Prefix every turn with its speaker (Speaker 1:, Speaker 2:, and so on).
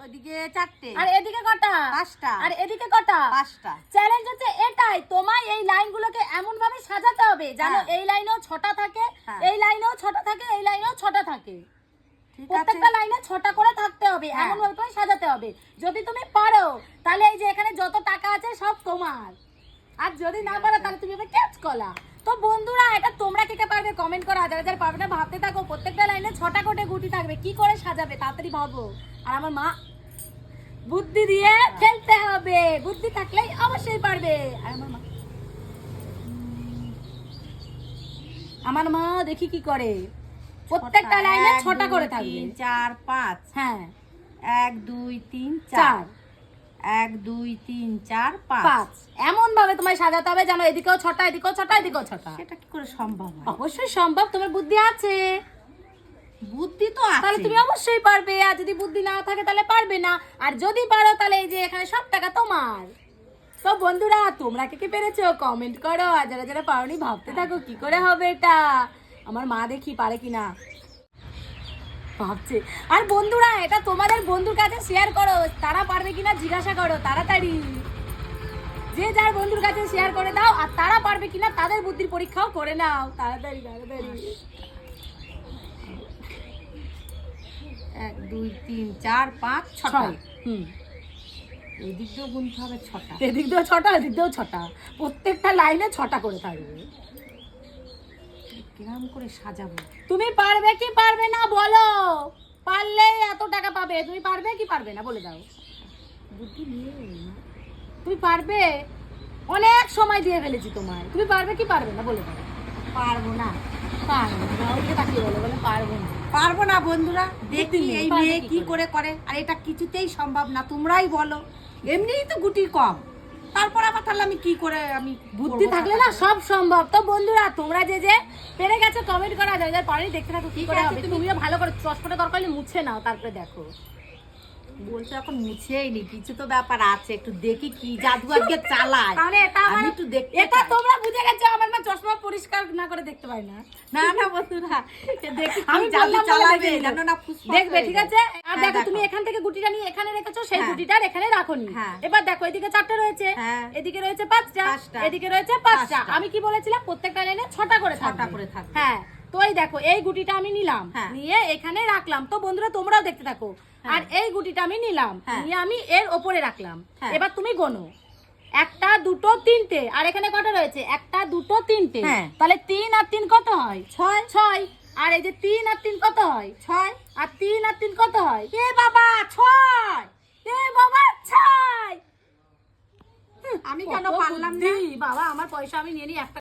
Speaker 1: ওদিকে 4টে,
Speaker 2: আর এদিকে কটা?
Speaker 1: 5টা,
Speaker 2: আর এদিকে কটা?
Speaker 1: 5টা।
Speaker 2: চ্যালেঞ্জ হচ্ছে এটাই, তোমায় এই লাইনগুলোকে এমন ভাবে সাজাতে হবে যেন এই লাইনেও 6টা থাকে, এই লাইনেও 6টা থাকে, এই লাইনেও 6টা থাকে। প্রত্যেকটা লাইনে 6টা করে থাকতে হবে, এমন ভাবে তোমায় সাজাতে হবে। যদি তুমি পারো তাহলে এই যে এখানে যত টাকা আছে সব তোমার, আর যদি না পারো তাহলে তুমি হবে ক্যাচ কলা। তো বন্ধুরা, এটা তোমরা কে কে পারবে কমেন্ট করো, যারা যারা পারবে না ভাবতে থাকো। প্রত্যেকটা লাইনে 6টা করে গুটি থাকবে, কি করে সাজাবে তাড়াতাড়ি ভাবো। আর আমার মা বুদ্ধি দিয়ে খেলতে হবে, বুদ্ধি থাকলেই অবশ্যই পারবে। আর আমার মা দেখি কি করে, প্রত্যেকটা লাইনে 6টা করে থাকবে।
Speaker 1: 3 4 5,
Speaker 2: হ্যাঁ
Speaker 1: 1 2 3 4, 1 2 3 4 5।
Speaker 2: এমন ভাবে তোমায় সাজাতে হবে যেন এদিকেও 6টা, এদিকেও 6টা, এদিকেও 6টা।
Speaker 1: সেটা কি করে সম্ভব হয়?
Speaker 2: অবশ্যই সম্ভব, তোমার বুদ্ধি আছে।
Speaker 1: বুদ্ধি তো আছে,
Speaker 2: তাহলে তুমি অবশ্যই পারবে। আর যদি বুদ্ধি না থাকে তাহলে পারবে না। আর যদি পারো তাহলে এই যে এখানে সব টাকা তোমার। তো বন্ধুরা, তোমরা কে কে পেরেছো কমেন্ট করো, আর যারা যারা পারোনি ভাবতে থাকো কি করে হবে এটা। আমার মা দেখি পারে কিনা ভাবছে। আর বন্ধুরা, এটা তোমাদের বন্ধুর কাছে শেয়ার করো, তারা পারবে কিনা জিজ্ঞাসা করো তাড়াতাড়ি। যে যার বন্ধুর কাছে শেয়ার করে দাও, আর তারা পারবে কিনা তাদের বুদ্ধির পরীক্ষাও করে নাও তাড়াতাড়ি তাড়াতাড়ি।
Speaker 1: 1 2 3 4 5 6টা।
Speaker 2: হুম,
Speaker 1: এদিক দিয়েও গুনতে হবে 6টা।
Speaker 2: এদিক দিয়েও 6টা, এদিক দিয়েও 6টা, প্রত্যেকটা লাইনে 6টা করে থাকবে।
Speaker 1: কিরকম করে সাজাবো?
Speaker 2: তুমি পারবে কি পারবে না বলো, পারলে এত টাকা পাবে। তুমি পারবে কি পারবে না বলে দাও।
Speaker 1: বুদ্ধি নিয়ে
Speaker 2: তুমি পারবে, অনেক সময় দিয়ে ফেলেছি তোমায়। তুমি পারবে কি পারবে না বলে দাও।
Speaker 1: পারবো না,
Speaker 2: পারবে না, ওইদিকে তাকিয়ে বলো, বলে পারবো না।
Speaker 1: পারবো না বন্ধুরা। দেখি
Speaker 2: নেই,
Speaker 1: এই
Speaker 2: পারবে
Speaker 1: মেয়ে
Speaker 2: কি
Speaker 1: কি
Speaker 2: করে?
Speaker 1: করে। আর এটা কিছুতেই সম্ভব না, তোমরাই বলো। এমনিই তো গুটি কম, তারপর আবার তাহলে আমি কি করে আমি
Speaker 2: বুদ্ধি থাকলে না সব সম্ভব। তো বন্ধুরা, তোমরা যে যে পেরে গেছো কমেন্ট করা, যারা যারা পারেনি দেখতে থাকো কি করে হবে। তুমিও ভালো করে চশমাটা দরকার হলে মুছে নাও, তারপরে দেখো।
Speaker 1: বলছো এখন মুছেই নি, কিছু তো ব্যাপার আছে, একটু দেখি কি জাদু আজকে চালায়।
Speaker 2: তাহলে এটা
Speaker 1: আমি
Speaker 2: আমার
Speaker 1: একটু দেখতে
Speaker 2: এটা
Speaker 1: চাই।
Speaker 2: তোমরা বুঝে গেছো, আমার মা চশমা পরিষ্কার না করে দেখতে পায় না।
Speaker 1: না না বন্ধুরা, দেখি কি
Speaker 2: আমি
Speaker 1: জাদু
Speaker 2: বললাম বলে
Speaker 1: চালাবে,
Speaker 2: দেখে নিলো।
Speaker 1: জানো না ফুসফাস
Speaker 2: দেখবে,
Speaker 1: হয়ে
Speaker 2: ঠিক
Speaker 1: যায়।
Speaker 2: আছে। আর
Speaker 1: হ্যাঁ,
Speaker 2: দেখো,
Speaker 1: দেখো।
Speaker 2: তুমি এখান থেকে গুটিটা নিয়ে এখানে রেখেছো, সেই
Speaker 1: হ্যাঁ।
Speaker 2: গুটিটা এখানে রাখোনি।
Speaker 1: হ্যাঁ।
Speaker 2: এবার দেখো, এদিকে 4টে রয়েছে,
Speaker 1: হ্যাঁ।
Speaker 2: এদিকে রয়েছে 5টা,
Speaker 1: পাঁচটা।
Speaker 2: এদিকে রয়েছে 5টা।
Speaker 1: 5টা।
Speaker 2: আমি কি বলেছিলাম, প্রত্যেকটা লাইনে 6টা করে
Speaker 1: 6টা
Speaker 2: থাকবে।
Speaker 1: করে থাকবে।
Speaker 2: হ্যাঁ, তো এই দেখো, এই গুটিটা আমি নিলাম,
Speaker 1: হ্যাঁ।
Speaker 2: নিয়ে এখানে রাখলাম। তো বন্ধুরা, তোমরাও দেখতে থাকো। আর এই গুটিটা আমি নিলাম,
Speaker 1: হ্যাঁ।
Speaker 2: নিয়ে আমি এর ওপরে রাখলাম।
Speaker 1: হ্যাঁ।
Speaker 2: এবার তুমি গোনো, 1টা 2টো 3টে। আর এখানে কটা রয়েছে? 1টা 2টো 3টে।
Speaker 1: হ্যাঁ।
Speaker 2: তাহলে 3 আর 3 কত হয়?
Speaker 1: 6
Speaker 2: 6। আর এই যে 3 আর 3 কত হয়?
Speaker 1: 6।
Speaker 2: আর 3 আর 3 কত হয়?
Speaker 1: এ বাবা 6।
Speaker 2: এ বাবা 6।
Speaker 1: আমি কেন পারলাম না?
Speaker 2: বাবা, আমার পয়সা আমি নিয়ে নি, একটা